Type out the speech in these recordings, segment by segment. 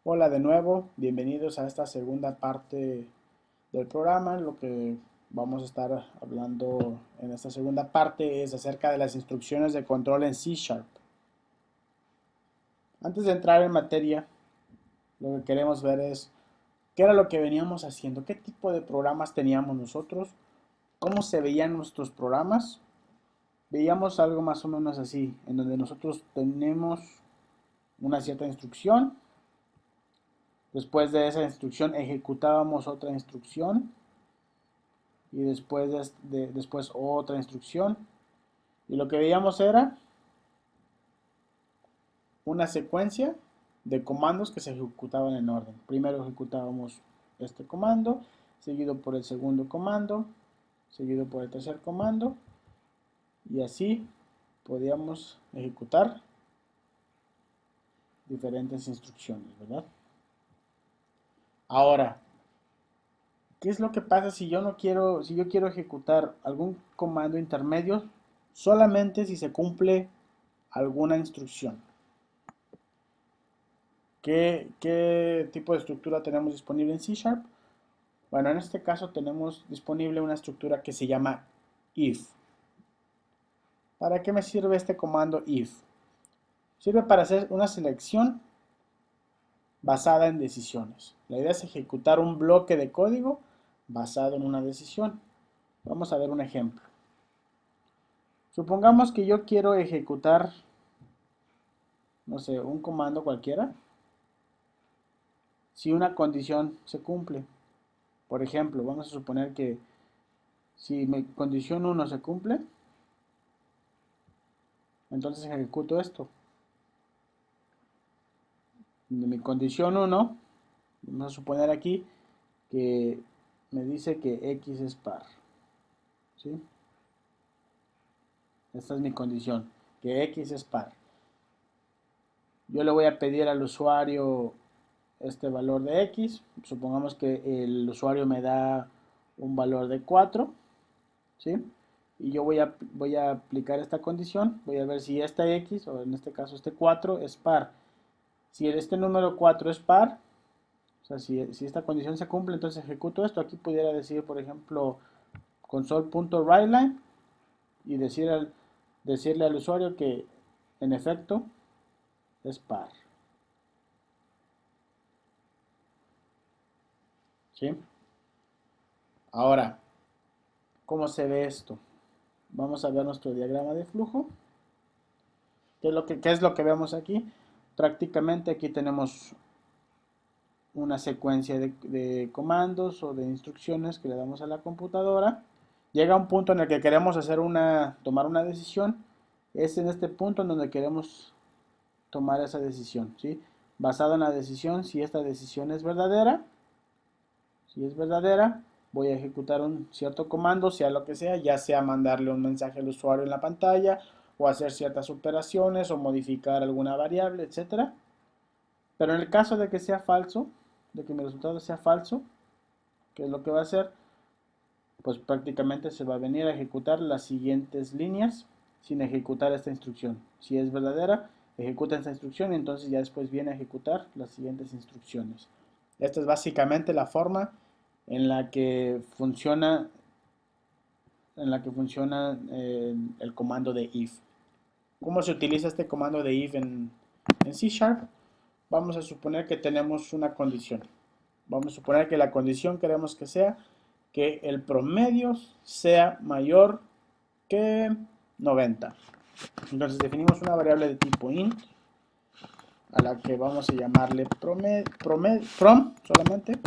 Hola de nuevo, bienvenidos a esta segunda parte del programa. Lo que vamos a estar hablando en esta segunda parte es acerca de las instrucciones de control en C Sharp. Antes de entrar en materia, lo que queremos ver es qué era lo que veníamos haciendo, qué tipo de programas teníamos nosotros, cómo se veían nuestros programas. Veíamos algo más o menos así, en donde nosotros tenemos una cierta instrucción. Después de esa instrucción ejecutábamos otra instrucción y después otra instrucción. Y lo que veíamos era una secuencia de comandos que se ejecutaban en orden. Primero ejecutábamos este comando, seguido por el segundo comando, seguido por el tercer comando, y así podíamos ejecutar diferentes instrucciones, ¿verdad? Ahora, ¿qué es lo que pasa si yo quiero ejecutar algún comando intermedio solamente si se cumple alguna instrucción? ¿Qué tipo de estructura tenemos disponible en C Sharp? Bueno, en este caso tenemos disponible una estructura que se llama if. ¿Para qué me sirve este comando if? Sirve para hacer una selección basada en decisiones. La idea es ejecutar un bloque de código basado en una decisión. Vamos a ver un ejemplo. Supongamos que yo quiero ejecutar, no sé, un comando cualquiera si una condición se cumple. Por ejemplo, vamos a suponer que si mi condición 1 se cumple, entonces ejecuto esto. De mi condición 1, vamos a suponer aquí que me dice que x es par. ¿Sí? Esta es mi condición, que x es par. Yo le voy a pedir al usuario este valor de x. Supongamos que el usuario me da un valor de 4. ¿Sí? Y yo voy a aplicar esta condición. Voy a ver si esta x, o en este caso este 4, es par. Si este número 4 es par, o sea, si esta condición se cumple, entonces ejecuto esto. Aquí pudiera decir, por ejemplo, console.writeLine y decirle al usuario que en efecto es par. ¿Sí? Ahora, ¿cómo se ve esto? Vamos a ver nuestro diagrama de flujo. ¿Qué es lo que vemos aquí? Prácticamente aquí tenemos una secuencia de comandos o de instrucciones que le damos a la computadora. Llega un punto en el que queremos tomar una decisión. Es en este punto en donde queremos tomar esa decisión, ¿sí? Basado en la decisión, si esta decisión es verdadera, voy a ejecutar un cierto comando, sea lo que sea, ya sea mandarle un mensaje al usuario en la pantalla, o hacer ciertas operaciones, o modificar alguna variable, etcétera. Pero en el caso de que sea falso, de que mi resultado sea falso, ¿qué es lo que va a hacer? Pues prácticamente se va a venir a ejecutar las siguientes líneas sin ejecutar esta instrucción. Si es verdadera, ejecuta esta instrucción y entonces ya después viene a ejecutar las siguientes instrucciones. Esta es básicamente la forma en la que funciona el comando de if. ¿Cómo se utiliza este comando de if en C Sharp? Vamos a suponer que tenemos una condición. Vamos a suponer que la condición queremos que sea que el promedio sea mayor que 90. Entonces definimos una variable de tipo int a la que vamos a llamarle prom solamente.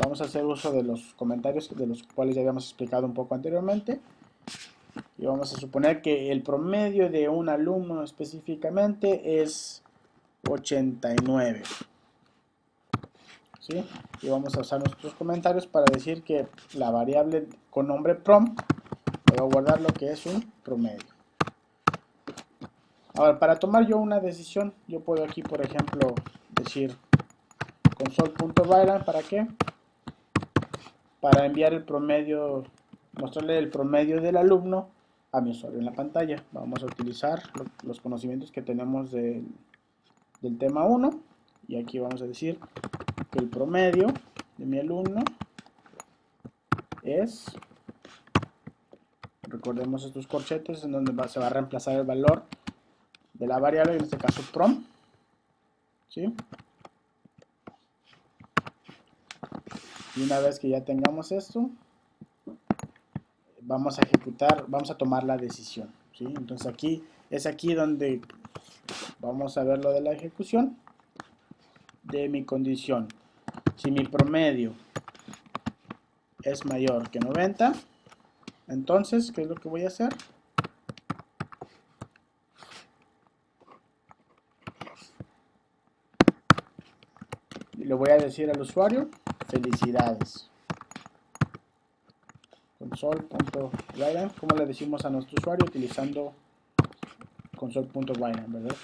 Vamos a hacer uso de los comentarios de los cuales ya habíamos explicado un poco anteriormente. Y vamos a suponer que el promedio de un alumno específicamente es 89. ¿Sí? Y vamos a usar nuestros comentarios para decir que la variable con nombre prom va a guardar lo que es un promedio. Ahora, para tomar yo una decisión, yo puedo aquí, por ejemplo, decir console.write, ¿para qué? Para enviar el promedio, mostrarle el promedio del alumno a mi usuario en la pantalla. Vamos a utilizar los conocimientos que tenemos del tema 1 Y aquí vamos a decir que el promedio de mi alumno es, recordemos estos corchetes en donde se va a reemplazar el valor de la variable, en este caso prom, ¿sí? Y una vez que ya tengamos esto, vamos a ejecutar, vamos a tomar la decisión, ¿sí? Entonces aquí donde vamos a ver lo de la ejecución de mi condición. Si mi promedio es mayor que 90, entonces, ¿qué es lo que voy a hacer? Y le voy a decir al usuario, felicidades. Console.write, como le decimos a nuestro usuario utilizando console.write, ¿verdad?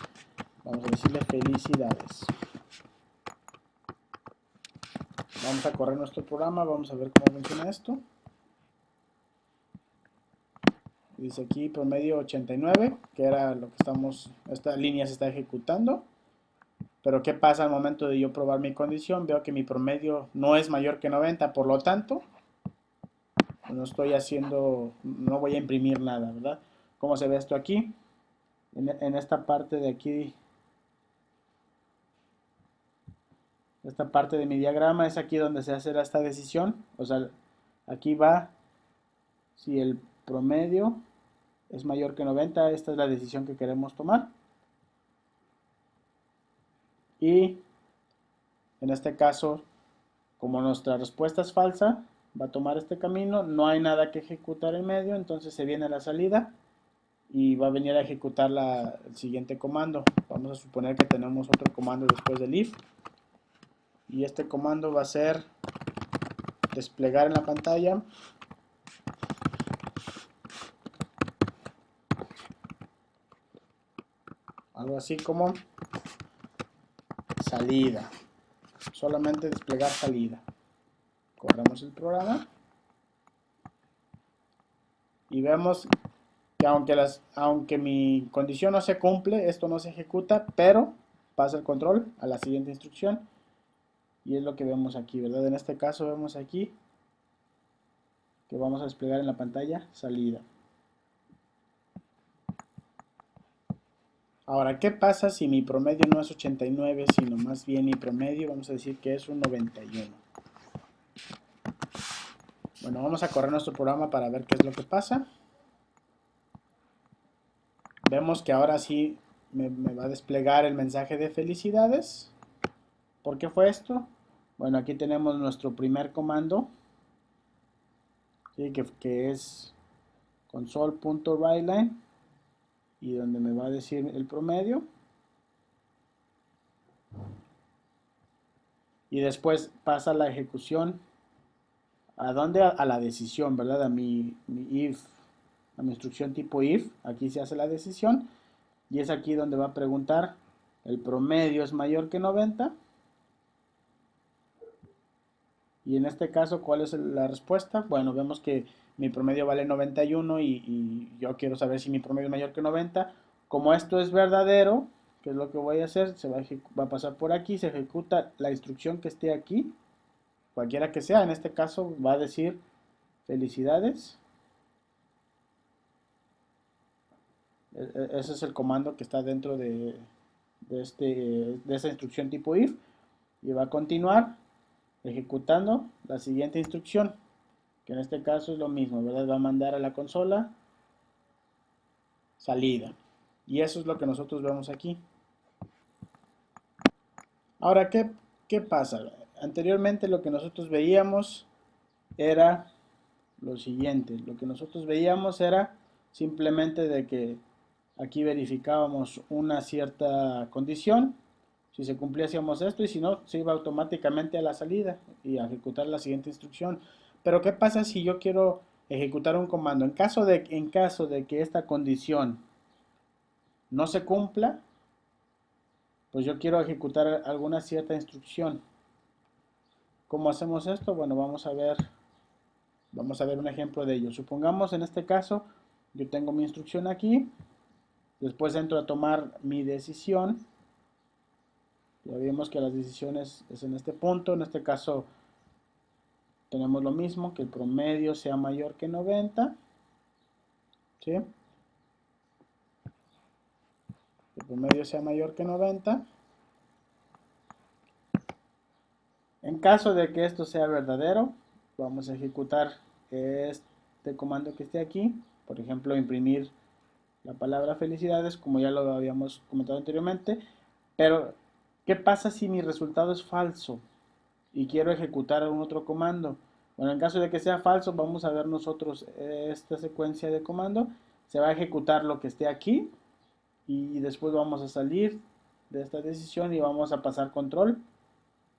Vamos a decirle felicidades. Vamos a correr nuestro programa, vamos a ver cómo funciona esto. Dice aquí promedio 89, que era lo que esta línea se está ejecutando. Pero ¿qué pasa al momento de yo probar mi condición? Veo que mi promedio no es mayor que 90, por lo tanto, no voy a imprimir nada, ¿verdad? ¿Cómo se ve esto aquí? En esta parte de aquí, esta parte de mi diagrama es aquí donde se hace esta decisión. O sea, aquí va, si el promedio es mayor que 90, esta es la decisión que queremos tomar. Y en este caso, como nuestra respuesta es falsa, va a tomar este camino, no hay nada que ejecutar en medio, entonces se viene a la salida y va a venir a ejecutar el siguiente comando. Vamos a suponer que tenemos otro comando después del if, y este comando va a ser desplegar en la pantalla algo así como salida, solamente desplegar salida. Corremos el programa y vemos que aunque mi condición no se cumple, esto no se ejecuta, pero pasa el control a la siguiente instrucción. Y es lo que vemos aquí, ¿verdad? En este caso vemos aquí que vamos a desplegar en la pantalla salida. Ahora, ¿qué pasa si mi promedio no es 89, sino más bien mi promedio, vamos a decir que es un 91? Bueno, vamos a correr nuestro programa para ver qué es lo que pasa. Vemos que ahora sí me va a desplegar el mensaje de felicidades. ¿Por qué fue esto? Bueno, aquí tenemos nuestro primer comando, ¿sí? que es console.writeLine, y donde me va a decir el promedio. Y después pasa la ejecución. ¿A dónde? A la decisión, ¿verdad? A mi if, a mi instrucción tipo if. Aquí se hace la decisión. Y es aquí donde va a preguntar, ¿el promedio es mayor que 90? Y en este caso, ¿cuál es la respuesta? Bueno, vemos que mi promedio vale 91 y yo quiero saber si mi promedio es mayor que 90. Como esto es verdadero, ¿qué es lo que voy a hacer? Va a pasar por aquí, se ejecuta la instrucción que esté aquí, cualquiera que sea. En este caso va a decir felicidades. Ese es el comando que está dentro de esa instrucción tipo if. Y va a continuar ejecutando la siguiente instrucción, que en este caso es lo mismo, ¿verdad? Va a mandar a la consola salida. Y eso es lo que nosotros vemos aquí. Ahora, ¿qué pasa? Anteriormente lo que nosotros veíamos era lo siguiente. Lo que nosotros veíamos era simplemente de que aquí verificábamos una cierta condición. Si se cumplía hacíamos esto y si no, se iba automáticamente a la salida y a ejecutar la siguiente instrucción. Pero ¿qué pasa si yo quiero ejecutar un comando? En caso de que esta condición no se cumpla, pues yo quiero ejecutar alguna cierta instrucción. ¿Cómo hacemos esto? Bueno, vamos a ver un ejemplo de ello. Supongamos en este caso, yo tengo mi instrucción aquí, después entro a tomar mi decisión Ya vimos que las decisiones es en este punto. En este caso tenemos lo mismo, que el promedio sea mayor que 90. ¿Sí? El promedio sea mayor que 90. En caso de que esto sea verdadero, vamos a ejecutar este comando que esté aquí. Por ejemplo, imprimir la palabra felicidades, como ya lo habíamos comentado anteriormente. Pero, ¿qué pasa si mi resultado es falso y quiero ejecutar un otro comando? Bueno, en caso de que sea falso, vamos a ver nosotros esta secuencia de comando. Se va a ejecutar lo que esté aquí y después vamos a salir de esta decisión y vamos a pasar control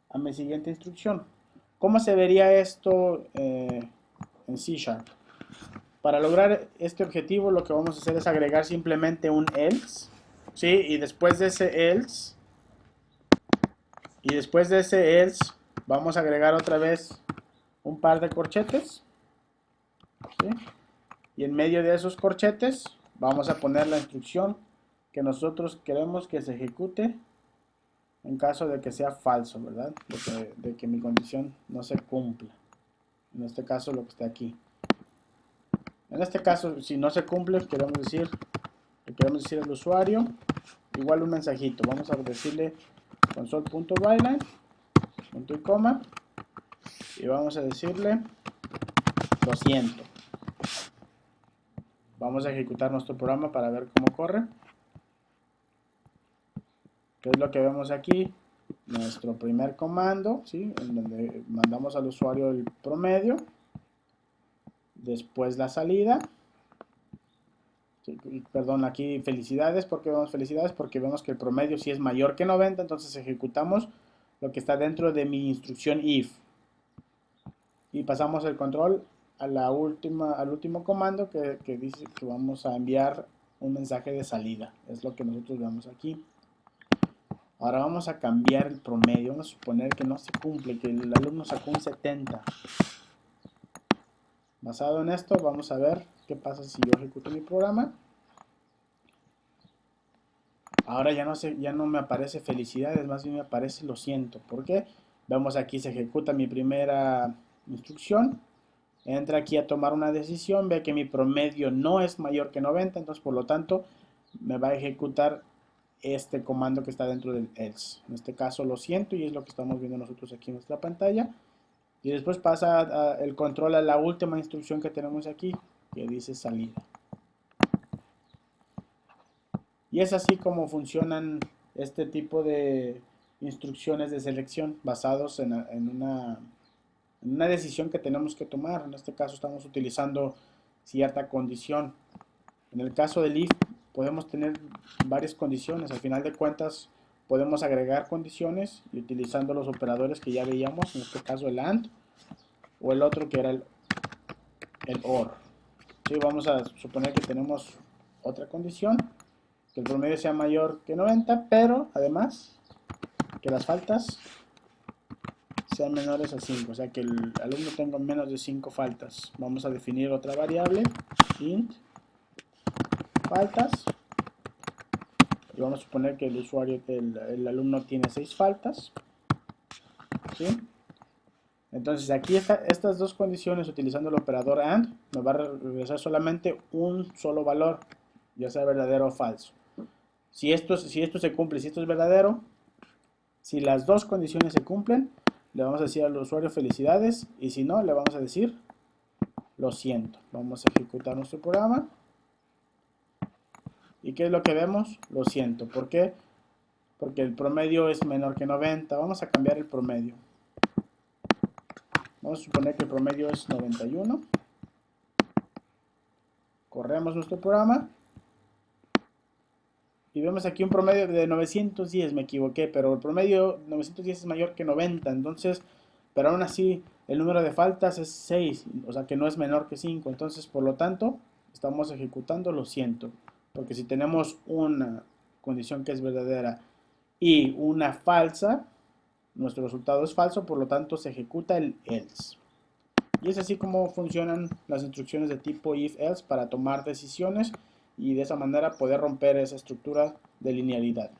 a mi siguiente instrucción. ¿Cómo se vería esto en C Sharp? Para lograr este objetivo lo que vamos a hacer es agregar simplemente un else, ¿sí? Y después de else vamos a agregar otra vez un par de corchetes, ¿sí? Y en medio de esos corchetes vamos a poner la instrucción que nosotros queremos que se ejecute en caso de que sea falso, ¿verdad? De que mi condición no se cumpla. En este caso lo que está aquí. En este caso, si no se cumple, le queremos decir al usuario, igual un mensajito. Vamos a decirle console.writeline, punto y coma, y vamos a decirle lo siento. Vamos a ejecutar nuestro programa para ver cómo corre. ¿Qué es lo que vemos aquí? Nuestro primer comando, ¿sí? En donde mandamos al usuario el promedio, después la salida. Perdón, aquí felicidades. ¿Por qué vemos felicidades? Porque vemos que el promedio sí es mayor que 90, entonces ejecutamos lo que está dentro de mi instrucción if. Y pasamos el control a al último comando que dice que vamos a enviar un mensaje de salida. Es lo que nosotros vemos aquí. Ahora vamos a cambiar el promedio. Vamos a suponer que no se cumple, que el alumno sacó un 70. Basado en esto, vamos a ver qué pasa si yo ejecuto mi programa. Ahora ya no me aparece felicidades, más bien me aparece lo siento. ¿Por qué? Vemos aquí se ejecuta mi primera instrucción. Entra aquí a tomar una decisión, ve que mi promedio no es mayor que 90, entonces por lo tanto me va a ejecutar este comando que está dentro del else. En este caso lo siento y es lo que estamos viendo nosotros aquí en nuestra pantalla. Y después pasa el control a la última instrucción que tenemos aquí, que dice salida. Y es así como funcionan este tipo de instrucciones de selección basados en una decisión que tenemos que tomar. En este caso estamos utilizando cierta condición. En el caso del if podemos tener varias condiciones. Al final de cuentas podemos agregar condiciones y utilizando los operadores que ya veíamos, en este caso el AND o el otro que era el OR. ¿Sí? Vamos a suponer que tenemos otra condición, que el promedio sea mayor que 90, pero además que las faltas sean menores a 5, o sea que el alumno tenga menos de 5 faltas. Vamos a definir otra variable, int faltas, y vamos a suponer que el usuario, el alumno tiene 6 faltas, ¿sí? Entonces aquí estas dos condiciones utilizando el operador AND me va a regresar solamente un solo valor, ya sea verdadero o falso. Si esto se cumple, si esto es verdadero, si las dos condiciones se cumplen, le vamos a decir al usuario felicidades, y si no, le vamos a decir lo siento. Vamos a ejecutar nuestro programa. ¿Y qué es lo que vemos? Lo siento. ¿Por qué? Porque el promedio es menor que 90. Vamos a cambiar el promedio. Vamos a suponer que el promedio es 91. Corremos nuestro programa. Y vemos aquí un promedio de 910, me equivoqué, pero el promedio 910 es mayor que 90, entonces, pero aún así el número de faltas es 6, o sea que no es menor que 5, entonces por lo tanto estamos ejecutando lo siento, porque si tenemos una condición que es verdadera y una falsa, nuestro resultado es falso, por lo tanto se ejecuta el else. Y es así como funcionan las instrucciones de tipo if-else para tomar decisiones y de esa manera poder romper esa estructura de linealidad.